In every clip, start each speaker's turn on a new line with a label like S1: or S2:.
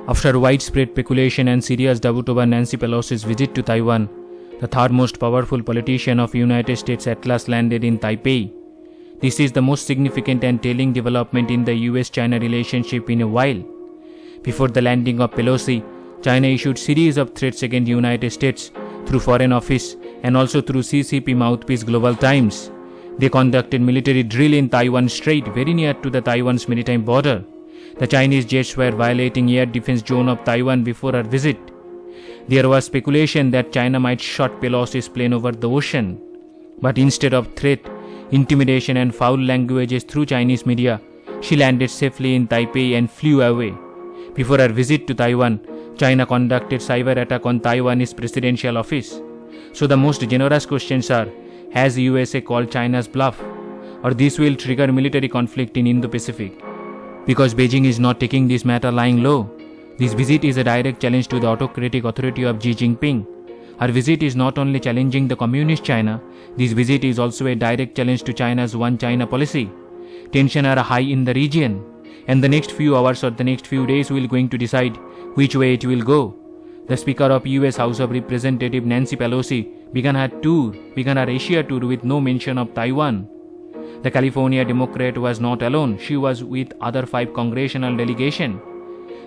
S1: After widespread speculation and serious doubt over Nancy Pelosi's visit to Taiwan, the third most powerful politician of United States at last landed in Taipei. This is the most significant and telling development in the US-China relationship in a while. Before the landing of Pelosi, China issued series of threats against the United States through Foreign Office and also through CCP mouthpiece Global Times. They conducted military drill in Taiwan Strait, very near to the Taiwan's maritime border. The Chinese jets were violating air defense zone of Taiwan before her visit. There was speculation that China might shoot Pelosi's plane over the ocean. But instead of threat, intimidation and foul languages through Chinese media, she landed safely in Taipei and flew away. Before her visit to Taiwan, China conducted cyber attack on Taiwanese presidential office. So the most generous questions are, has USA called China's bluff? Or this will trigger military conflict in Indo-Pacific? Because Beijing is not taking this matter lying low. This visit is a direct challenge to the autocratic authority of Xi Jinping. Her visit is not only challenging the communist China, this visit is also a direct challenge to China's One China policy. Tensions are high in the region, and the next few hours or the next few days will going to decide which way it will go. The Speaker of US House of Representatives Nancy Pelosi began her Asia tour with no mention of Taiwan. The California Democrat was not alone. She was with other 5 congressional delegations.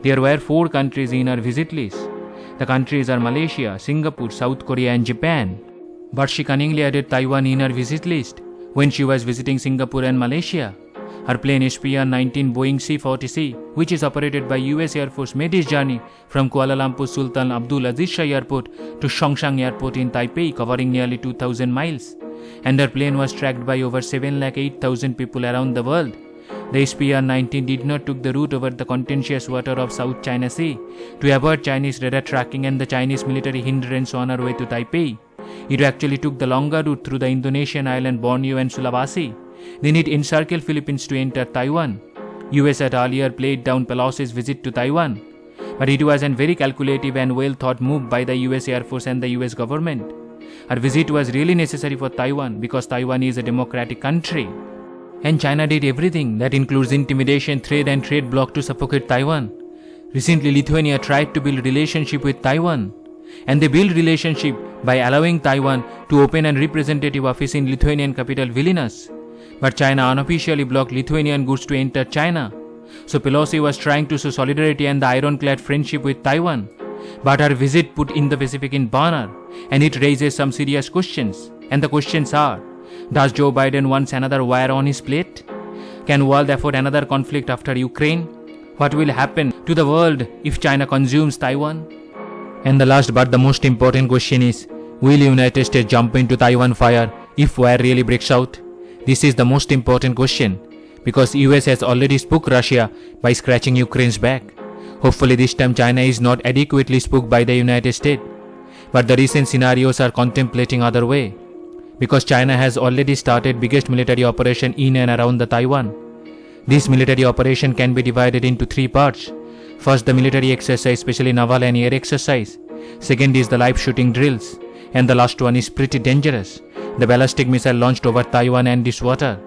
S1: There were 4 countries in her visit list. The countries are Malaysia, Singapore, South Korea and Japan. But she cunningly added Taiwan in her visit list when she was visiting Singapore and Malaysia. Her plane SPR-19 Boeing C-40C, which is operated by US Air Force, made its journey from Kuala Lumpur Sultan Abdul Aziz Shah Airport to Songshan Airport in Taipei, covering nearly 2,000 miles. And her plane was tracked by over 7,08,000 people around the world. The SPR-19 did not took the route over the contentious water of South China Sea to avoid Chinese radar tracking and the Chinese military hindrance on her way to Taipei. It actually took the longer route through the Indonesian island Borneo and Sulawesi. Then it encircled Philippines to enter Taiwan. US had earlier played down Pelosi's visit to Taiwan, but it was a very calculative and well-thought move by the US Air Force and the US government. Her visit was really necessary for Taiwan because Taiwan is a democratic country. And China did everything, that includes intimidation, threat and trade block to suffocate Taiwan. Recently, Lithuania tried to build relationship with Taiwan. And they built relationship by allowing Taiwan to open a representative office in Lithuanian capital Vilnius. But China unofficially blocked Lithuanian goods to enter China. So Pelosi was trying to show solidarity and the ironclad friendship with Taiwan. But her visit put Indo-Pacific in burner, and it raises some serious questions. And the questions are, does Joe Biden want another war on his plate? Can world afford another conflict after Ukraine? What will happen to the world if China consumes Taiwan? And the last but the most important question is, will United States jump into Taiwan fire if war really breaks out? This is the most important question, because US has already spooked Russia by scratching Ukraine's back. Hopefully this time China is not adequately spooked by the United States. But the recent scenarios are contemplating other way, because China has already started biggest military operation in and around the Taiwan. This military operation can be divided into 3 parts. First, the military exercise, especially naval and air exercise. Second is the live shooting drills. And the last one is pretty dangerous, the ballistic missile launched over Taiwan and this water.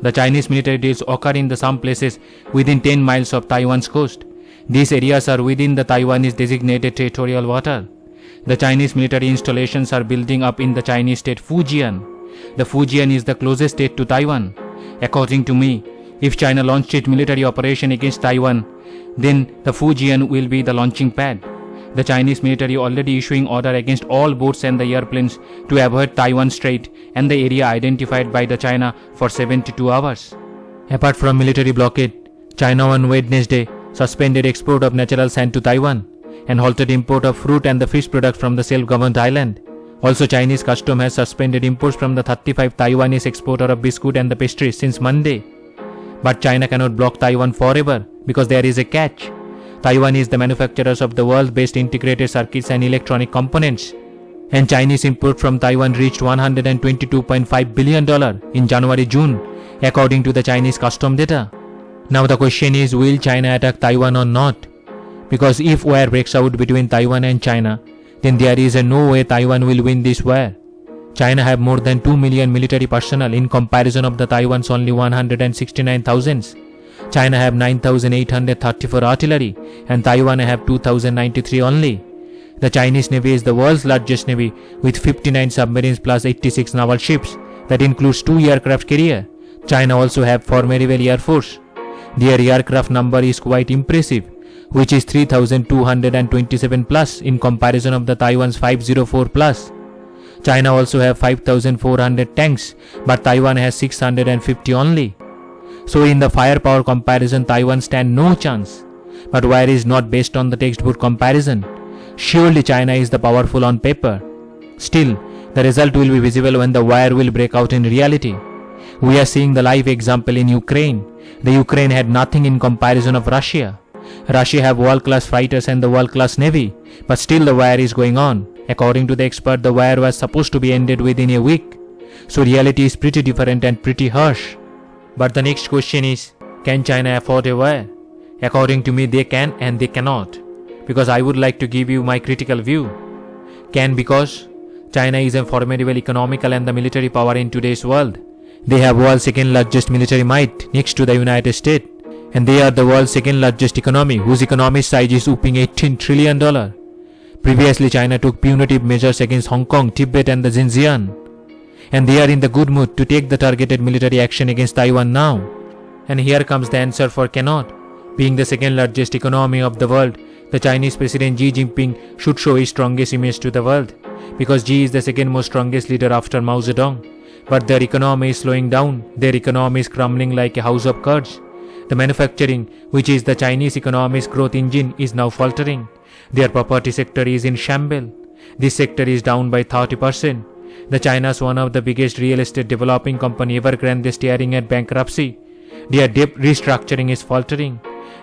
S1: The Chinese military drills occur in some places within 10 miles of Taiwan's coast. These areas are within the Taiwanese designated territorial water. The Chinese military installations are building up in the Chinese state Fujian. The Fujian is the closest state to Taiwan. According to me, if China launched its military operation against Taiwan, then the Fujian will be the launching pad. The Chinese military already issuing order against all boats and the airplanes to avoid Taiwan Strait and the area identified by the China for 72 hours. Apart from military blockade, China on Wednesday suspended export of natural sand to Taiwan and halted import of fruit and the fish products from the self-governed island. Also, Chinese custom has suspended imports from the 35 Taiwanese exporter of biscuit and the pastries since Monday. But China cannot block Taiwan forever because there is a catch. Taiwan is the manufacturers of the world-based integrated circuits and electronic components. And Chinese import from Taiwan reached $122.5 billion in January-June, according to the Chinese custom data. Now the question is, will China attack Taiwan or not? Because if war breaks out between Taiwan and China, then there is no way Taiwan will win this war. China have more than 2 million military personnel in comparison of the Taiwan's only 169,000. China have 9,834 artillery and Taiwan have 2,093 only. The Chinese Navy is the world's largest navy with 59 submarines plus 86 naval ships. That includes 2 aircraft carrier. China also have formidable air force. Their aircraft number is quite impressive, which is 3,227 plus in comparison of the Taiwan's 504 plus. China also have 5,400 tanks, but Taiwan has 650 only. So in the firepower comparison, Taiwan stand no chance. But war is not based on the textbook comparison. Surely China is the powerful on paper. Still, the result will be visible when the war will break out in reality. We are seeing the live example in Ukraine. The Ukraine had nothing in comparison of Russia. Russia have world-class fighters and the world-class navy, but still the war is going on. According to the expert, the war was supposed to be ended within a week. So reality is pretty different and pretty harsh. But the next question is, can China afford a war? According to me, they can and they cannot. Because I would like to give you my critical view. Can, because China is a formidable economical and the military power in today's world. They have world's second largest military might next to the United States. And they are the world's second largest economy, whose economic size is whopping $18 trillion. Previously, China took punitive measures against Hong Kong, Tibet and the Xinjiang. And they are in the good mood to take the targeted military action against Taiwan now. And here comes the answer for cannot. Being the second largest economy of the world, the Chinese President Xi Jinping should show his strongest image to the world. Because Xi is the second most strongest leader after Mao Zedong. But their economy is slowing down. Their economy is crumbling like a house of cards. The manufacturing, which is the Chinese economy's growth engine, is now faltering. Their property sector is in shambles. This sector is down by 30%. The China's one of the biggest real estate developing company Evergrande is staring at bankruptcy. Their debt restructuring is faltering.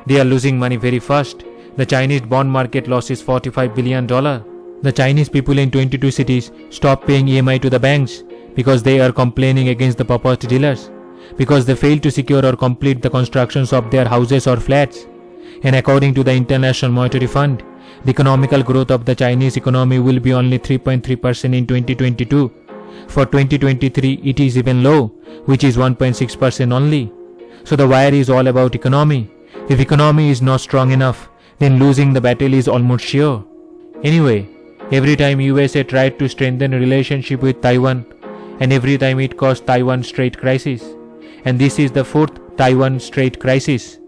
S1: They are losing money very fast. The Chinese bond market loss is $45 billion. The Chinese people in 22 cities stop paying EMI to the banks because they are complaining against the property dealers, because they fail to secure or complete the constructions of their houses or flats. And according to the International Monetary Fund, the economical growth of the Chinese economy will be only 3.3% in 2022. For 2023, it is even low, which is 1.6% only. So the war is all about economy. If economy is not strong enough, then losing the battle is almost sure. Anyway, every time USA tried to strengthen a relationship with Taiwan, and every time it caused Taiwan Strait crisis. And this is the 4th Taiwan Strait crisis.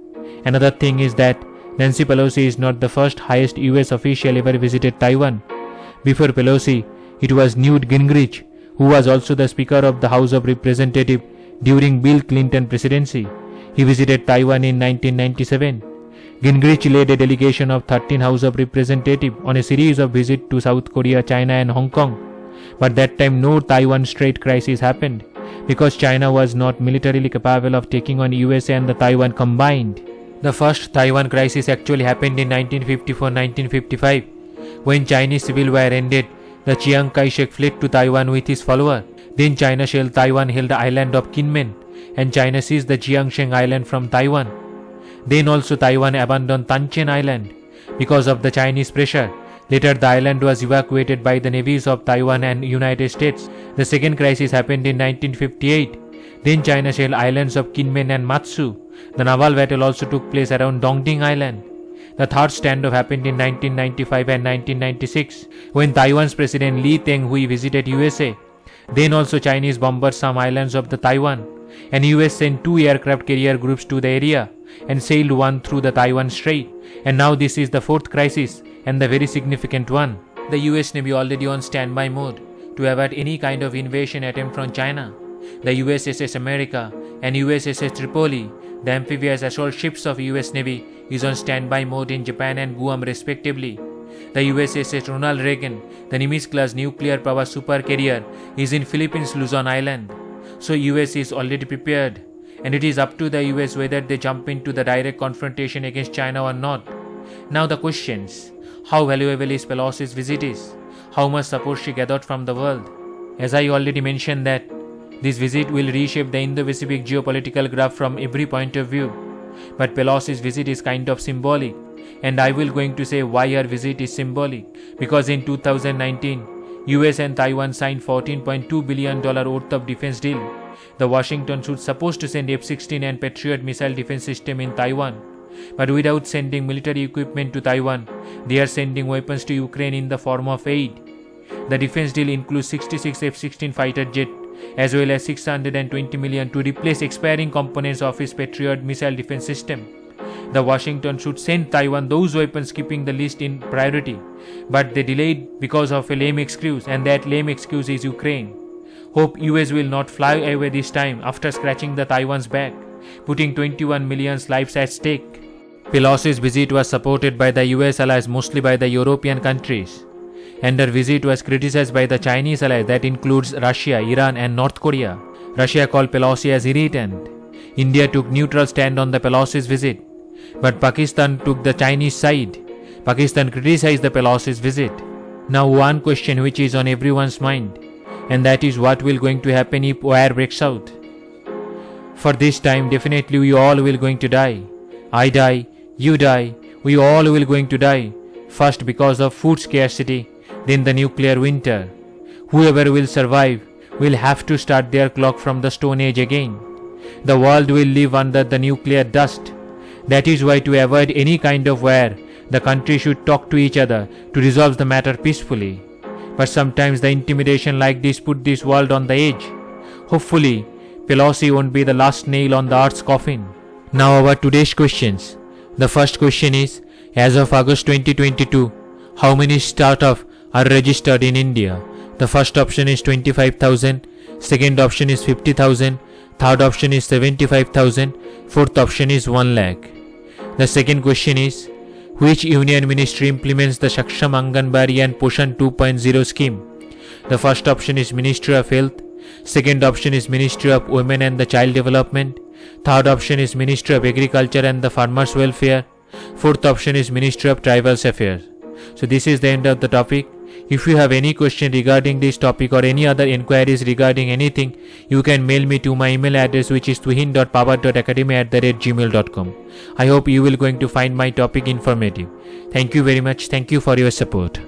S1: Another thing is that Nancy Pelosi is not the first highest US official ever visited Taiwan. Before Pelosi, it was Newt Gingrich, who was also the Speaker of the House of Representatives during Bill Clinton presidency. He visited Taiwan in 1997. Gingrich led a delegation of 13 House of Representatives on a series of visits to South Korea, China and Hong Kong. But that time no Taiwan Strait crisis happened because China was not militarily capable of taking on USA and the Taiwan combined. The first Taiwan crisis actually happened in 1954-1955 when Chinese Civil War ended. The Chiang Kai-shek fled to Taiwan with his follower. Then China shelled Taiwan, held the island of Kinmen, and China seized the Jiangsheng Island from Taiwan. Then also Taiwan abandoned Tanchen Island because of the Chinese pressure. Later the island was evacuated by the navies of Taiwan and United States. The second crisis happened in 1958. Then China shelled islands of Kinmen and Matsu. The naval battle also took place around Dongting Island. The third standoff happened in 1995 and 1996 when Taiwan's President Lee Teng-hui visited USA. Then also Chinese bombed some islands of the Taiwan, and US sent 2 aircraft carrier groups to the area and sailed one through the Taiwan Strait. And now this is the 4th crisis and the very significant one. The US Navy already on standby mode to avert any kind of invasion attempt from China. The USS America and USS Tripoli, the amphibious assault ships of US Navy, is on standby mode in Japan and Guam respectively. The USS Ronald Reagan, the Nimitz-class nuclear power supercarrier, is in Philippines Luzon Island. So US is already prepared, and it is up to the US whether they jump into the direct confrontation against China or not. Now the questions: how valuable is Pelosi's visit is? How much support she gathered from the world? As I already mentioned that this visit will reshape the Indo-Pacific geopolitical graph from every point of view. But Pelosi's visit is kind of symbolic, and I will going to say why her visit is symbolic. Because in 2019, US and Taiwan signed $14.2 billion worth of defense deal. The Washington should supposed to send F-16 and Patriot missile defense system in Taiwan. But without sending military equipment to Taiwan, they are sending weapons to Ukraine in the form of aid. The defense deal includes 66 F-16 fighter jet as well as $620 million to replace expiring components of its Patriot missile defense system. The Washington should send Taiwan those weapons, keeping the list in priority, but they delayed because of a lame excuse, and that lame excuse is Ukraine. Hope US will not fly away this time after scratching the Taiwan's back, putting 21 million lives at stake. Pelosi's visit was supported by the US allies, mostly by the European countries, and her visit was criticized by the Chinese allies, that includes Russia, Iran and North Korea. Russia called Pelosi as irritant. India took neutral stand on the Pelosi's visit, but Pakistan took the Chinese side. Pakistan criticized the Pelosi's visit. Now one question which is on everyone's mind, and that is what will going to happen if war breaks out. For this time definitely we all will going to die. I die, you die, we all will going to die. First because of food scarcity, then the nuclear winter. Whoever will survive will have to start their clock from the Stone Age again. The world will live under the nuclear dust. That is why, to avoid any kind of war, the country should talk to each other to resolve the matter peacefully. But sometimes the intimidation like this put this world on the edge. Hopefully, Pelosi won't be the last nail on the Earth's coffin. Now our today's questions. The first question is, as of August 2022, how many startups are registered in India? The first option is 25,000, second option is 50,000, third option is 75,000, fourth option is 1 lakh. The second question is, which union ministry implements the Saksham Anganwadi and Poshan 2.0 scheme? The first option is Ministry of Health, second option is Ministry of Women and the Child Development, third option is Ministry of Agriculture and the Farmers Welfare, fourth option is Ministry of Tribal Affairs. So this is the end of the topic. If you have any question regarding this topic or any other inquiries regarding anything, you can mail me to my email address, which is tuhin.power.academy@gmail.com. I hope you will going to find my topic informative. Thank you very much. Thank you for your support.